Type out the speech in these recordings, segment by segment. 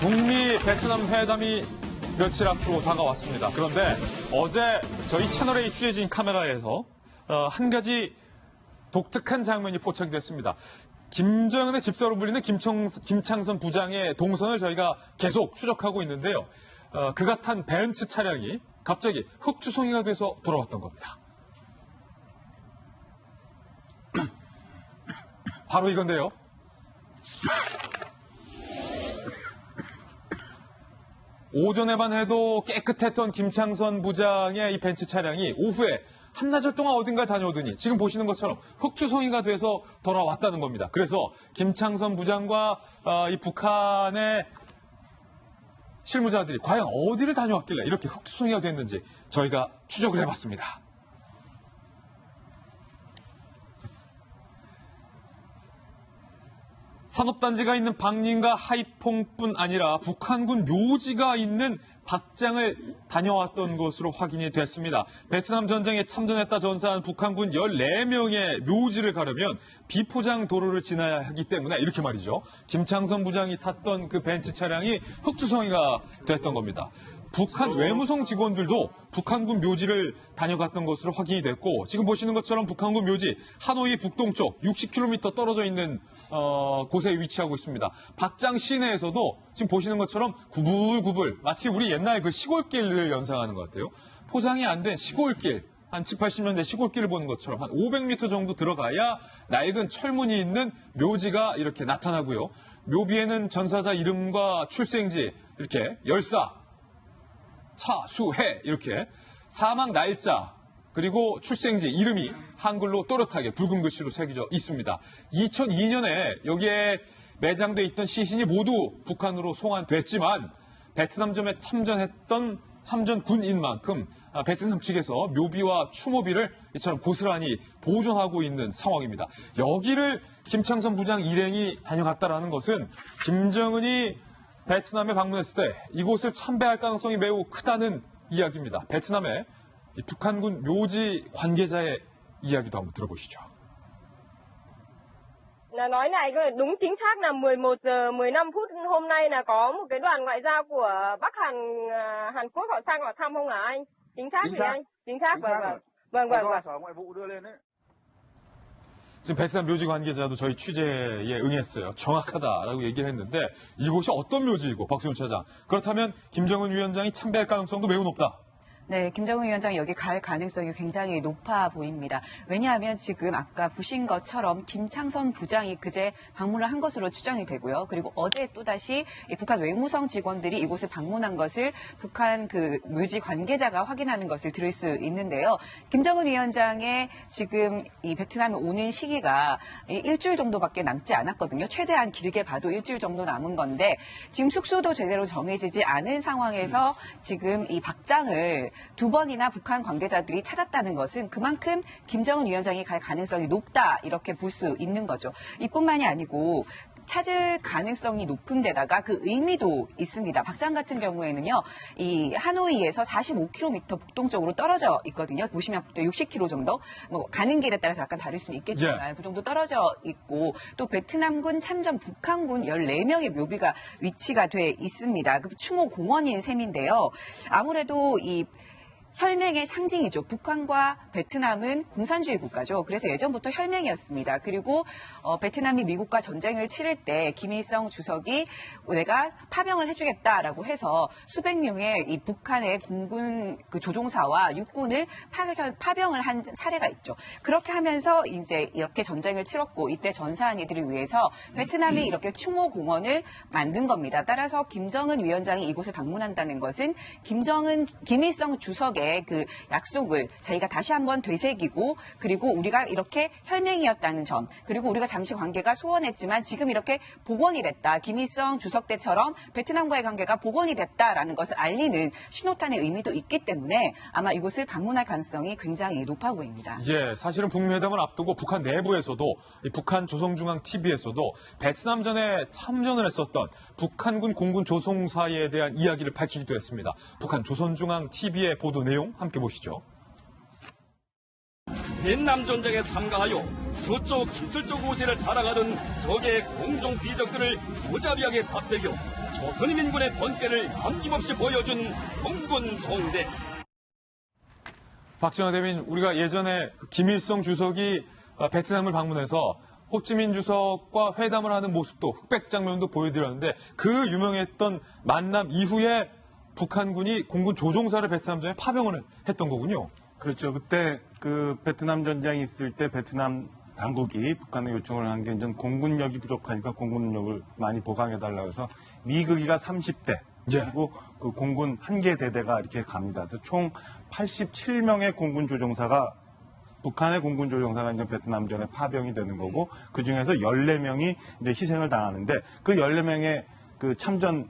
북미 베트남 회담이 며칠 앞으로 다가왔습니다. 그런데 어제 저희 채널A 취재진 카메라에서 한 가지 독특한 장면이 포착이 됐습니다. 김정은의 집사로 불리는 김창선 부장의 동선을 저희가 계속 추적하고 있는데요. 그가 탄 벤츠 차량이 갑자기 흑투성이가 돼서 돌아왔던 겁니다. 바로 이건데요. 오전에만 해도 깨끗했던 김창선 부장의 이 벤츠 차량이 오후에 한나절 동안 어딘가 다녀오더니 지금 보시는 것처럼 흑투성이가 돼서 돌아왔다는 겁니다. 그래서 김창선 부장과 이 북한의 실무자들이 과연 어디를 다녀왔길래 이렇게 흑투성이가 됐는지 저희가 추적을 해봤습니다. 산업단지가 있는 박린과 하이퐁뿐 아니라 북한군 묘지가 있는 박장을 다녀왔던 것으로 확인이 됐습니다. 베트남 전쟁에 참전했다 전사한 북한군 14명의 묘지를 가려면 비포장 도로를 지나야 하기 때문에 이렇게 말이죠. 김창선 부장이 탔던 그 벤츠 차량이 흑투성이가 됐던 겁니다. 북한 외무성 직원들도 북한군 묘지를 다녀갔던 것으로 확인이 됐고 지금 보시는 것처럼 북한군 묘지 하노이 북동쪽 60km 떨어져 있는 곳에 위치하고 있습니다. 박장 시내에서도 지금 보시는 것처럼 구불구불 마치 우리 옛날 그 시골길을 연상하는 것 같아요. 포장이 안 된 시골길, 한 7, 80년대 시골길을 보는 것처럼 한 500m 정도 들어가야 낡은 철문이 있는 묘지가 이렇게 나타나고요. 묘비에는 전사자 이름과 출생지, 이렇게 열사, 차, 수, 해 이렇게 사망 날짜 그리고 출생지 이름이 한글로 또렷하게 붉은 글씨로 새겨져 있습니다. 2002년에 여기에 매장돼 있던 시신이 모두 북한으로 송환됐지만 베트남전에 참전했던 참전군인 만큼 베트남 측에서 묘비와 추모비를 이처럼 고스란히 보존하고 있는 상황입니다. 여기를 김창선 부장 일행이 다녀갔다라는 것은 김정은이 베트남에 방문했을 때 이곳을 참배할 가능성이 매우 크다는 이야기입니다. 베트남의 북한군 묘지 관계자의 이야기도 한번 들어보시죠. Nói này đúng chính xác là 11 giờ 15 phút hôm nay là có một cái đoàn ngoại giao của Bắc Hàn Quốc họ sang họ thăm không hả anh? Chính xác thì anh? Chính xác vâng. sở ngoại vụ đưa lên đấy. 지금 베트남 묘지 관계자도 저희 취재에 응했어요. 정확하다라고 얘기를 했는데 이곳이 어떤 묘지이고 박수훈 차장. 그렇다면 김정은 위원장이 참배할 가능성도 매우 높다. 네, 김정은 위원장이 여기 갈 가능성이 굉장히 높아 보입니다. 왜냐하면 지금 아까 보신 것처럼 김창선 부장이 그제 방문을 한 것으로 추정이 되고요. 그리고 어제 또다시 북한 외무성 직원들이 이곳을 방문한 것을 북한 그 묘지 관계자가 확인하는 것을 들을 수 있는데요. 김정은 위원장의 지금 이 베트남에 오는 시기가 일주일 정도밖에 남지 않았거든요. 최대한 길게 봐도 일주일 정도 남은 건데 지금 숙소도 제대로 정해지지 않은 상황에서 지금 이 박장을 두 번이나 북한 관계자들이 찾았다는 것은 그만큼 김정은 위원장이 갈 가능성이 높다 이렇게 볼 수 있는 거죠. 이뿐만이 아니고 찾을 가능성이 높은 데다가 그 의미도 있습니다. 박장 같은 경우에는요, 이 하노이에서 45km 북동쪽으로 떨어져 있거든요. 보시면 60km 정도, 뭐 가는 길에 따라서 약간 다를 수는 있겠지만 그 정도 떨어져 있고 또 베트남군 참전 북한군 14명의 묘비가 위치가 돼 있습니다. 그 추모 공원인 셈인데요. 아무래도 이 혈맹의 상징이죠. 북한과 베트남은 공산주의 국가죠. 그래서 예전부터 혈맹이었습니다. 그리고 베트남이 미국과 전쟁을 치를 때 김일성 주석이 내가 파병을 해주겠다라고 해서 수백 명의 이 북한의 공군 그 조종사와 육군을 파병을 한 사례가 있죠. 그렇게 하면서 이제 이렇게 전쟁을 치렀고 이때 전사한 이들을 위해서 베트남이 이렇게 추모 공원을 만든 겁니다. 따라서 김정은 위원장이 이곳을 방문한다는 것은 김일성 주석의 그 약속을 저희가 다시 한번 되새기고 그리고 우리가 이렇게 혈맹이었다는 점 그리고 우리가 잠시 관계가 소원했지만 지금 이렇게 복원이 됐다. 김일성 주석 때처럼 베트남과의 관계가 복원이 됐다라는 것을 알리는 신호탄의 의미도 있기 때문에 아마 이곳을 방문할 가능성이 굉장히 높아 보입니다. 예, 사실은 북미 회담을 앞두고 북한 내부에서도 북한 조선중앙TV에서도 베트남전에 참전을 했었던 북한군 공군 조종사에 대한 이야기를 밝히기도 했습니다. 북한 조선중앙TV의 보도 내용 함께 보시죠. 베트남 전쟁에 참가하여 서쪽 기술적 우세를 자랑하던 적의 공종 비적들을 무자비하게 답새겨 조선인민군의 번개를 남김없이 보여준 공군 송대. 박정화 대변인, 우리가 예전에 김일성 주석이 베트남을 방문해서 호치민 주석과 회담을 하는 모습도 흑백 장면도 보여드렸는데 그 유명했던 만남 이후에 북한군이 공군 조종사를 베트남전에 파병을 했던 거군요. 그렇죠. 그때 그 베트남 전쟁이 있을 때 베트남 당국이 북한에 요청을 한 게 이제 공군력이 부족하니까 공군력을 많이 보강해달라고 해서 미극이가 30대 그리고 그 공군 한 개 대대가 이렇게 갑니다. 그래서 총 87명의 공군 조종사가 북한의 공군 조종사가 이제 베트남전에 파병이 되는 거고 그 중에서 14명이 이제 희생을 당하는데 그 14명의 그 참전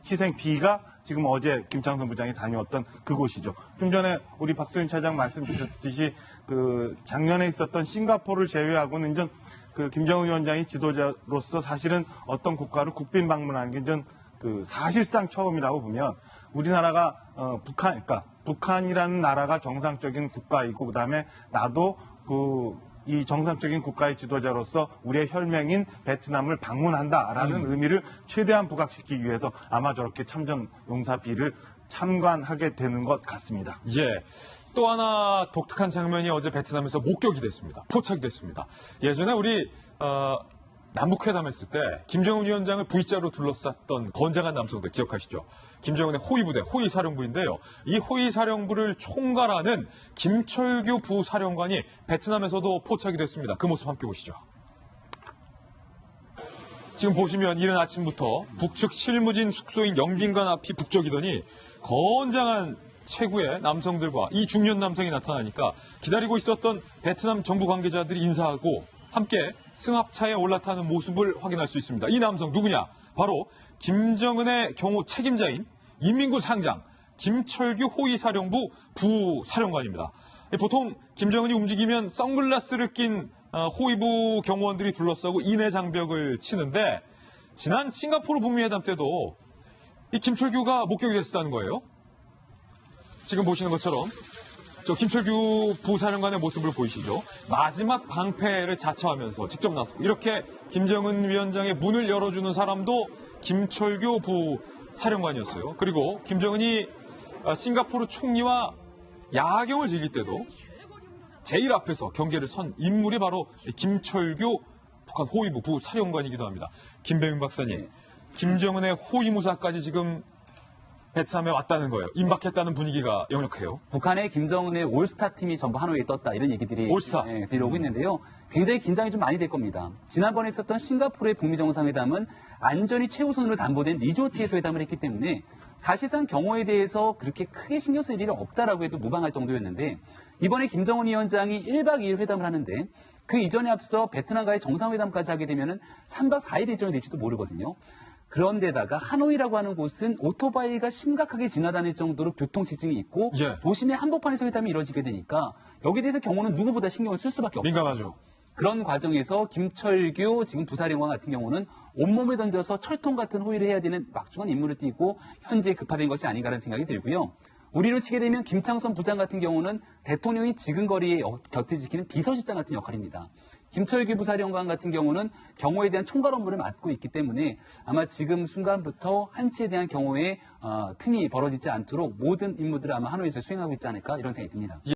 희생 비가 지금 어제 김창선 부장이 다녀왔던 그곳이죠. 좀 전에 우리 박소연 차장 말씀 주셨듯이 그 작년에 있었던 싱가포르를 제외하고는 이제 그 김정은 위원장이 지도자로서 사실은 어떤 국가를 국빈 방문하는 게 이제 그 사실상 처음이라고 보면 우리나라가 그러니까 북한이라는 나라가 정상적인 국가이고 그다음에 나도 이 정상적인 국가의 지도자로서 우리의 혈맹인 베트남을 방문한다라는 의미를 최대한 부각시키기 위해서 아마 저렇게 참전 용사비를 참관하게 되는 것 같습니다. 예. 또 하나 독특한 장면이 어제 베트남에서 목격이 됐습니다. 포착이 됐습니다. 예전에 우리 남북회담했을 때 김정은 위원장을 V자로 둘러쌌던 건장한 남성들 기억하시죠? 김정은의 호위부대, 호위사령부인데요. 이 호위사령부를 총괄하는 김철규 부사령관이 베트남에서도 포착이 됐습니다. 그 모습 함께 보시죠. 지금 보시면 이른 아침부터 북측 실무진 숙소인 영빈관 앞이 북적이더니 건장한 체구의 남성들과 이 중년 남성이 나타나니까 기다리고 있었던 베트남 정부 관계자들이 인사하고 함께 승합차에 올라타는 모습을 확인할 수 있습니다. 이 남성 누구냐? 바로 김정은의 경호 책임자인 인민군 상장 김철규 호위사령부 부사령관입니다. 보통 김정은이 움직이면 선글라스를 낀 호위부 경호원들이 둘러싸고 인해 장벽을 치는데 지난 싱가포르 북미 회담 때도 이 김철규가 목격이 됐었다는 거예요. 지금 보시는 것처럼 저 김철규 부사령관의 모습을 보이시죠? 마지막 방패를 자처하면서 직접 나서고 이렇게 김정은 위원장의 문을 열어주는 사람도 김철규 부사령관이었어요. 그리고 김정은이 싱가포르 총리와 야경을 즐길 때도 제일 앞에서 경계를 선 인물이 바로 김철규 북한 호위부 부사령관이기도 합니다. 김배민 박사님, 김정은의 호위무사까지 지금 베트남에 왔다는 거예요. 임박했다는 분위기가 역력해요. 북한의 김정은의 올스타 팀이 전부 하노이에 떴다 이런 얘기들이 올스타. 들어오고 있는데요. 굉장히 긴장이 좀 많이 될 겁니다. 지난번에 있었던 싱가포르의 북미 정상회담은 안전이 최우선으로 담보된 리조트에서 회담을 했기 때문에 사실상 경호에 대해서 그렇게 크게 신경 쓸 일이 없다라고 해도 무방할 정도였는데 이번에 김정은 위원장이 1박 2일 회담을 하는데 그 이전에 앞서 베트남과의 정상회담까지 하게 되면은 3박 4일 일정이 될지도 모르거든요. 그런데다가 하노이라고 하는 곳은 오토바이가 심각하게 지나다닐 정도로 교통체증이 있고 도심의 한복판에서 회담이 이루어지게 되니까 여기에 대해서 경호는 누구보다 신경을 쓸 수밖에 없어요. 민감하죠. 그런 과정에서 김철규 지금 부사령관 같은 경우는 온몸을 던져서 철통 같은 호위를 해야 되는 막중한 임무를 띠고 현재 급파된 것이 아닌가라는 생각이 들고요. 우리로 치게 되면 김창선 부장 같은 경우는 대통령이 지근거리에 곁을 지키는 비서실장 같은 역할입니다. 김철규 부사령관 같은 경우는 경호에 대한 총괄 업무를 맡고 있기 때문에 아마 지금 순간부터 한치에 대한 경호에 틈이 벌어지지 않도록 모든 임무들을 아마 하노이에서 수행하고 있지 않을까 이런 생각이 듭니다.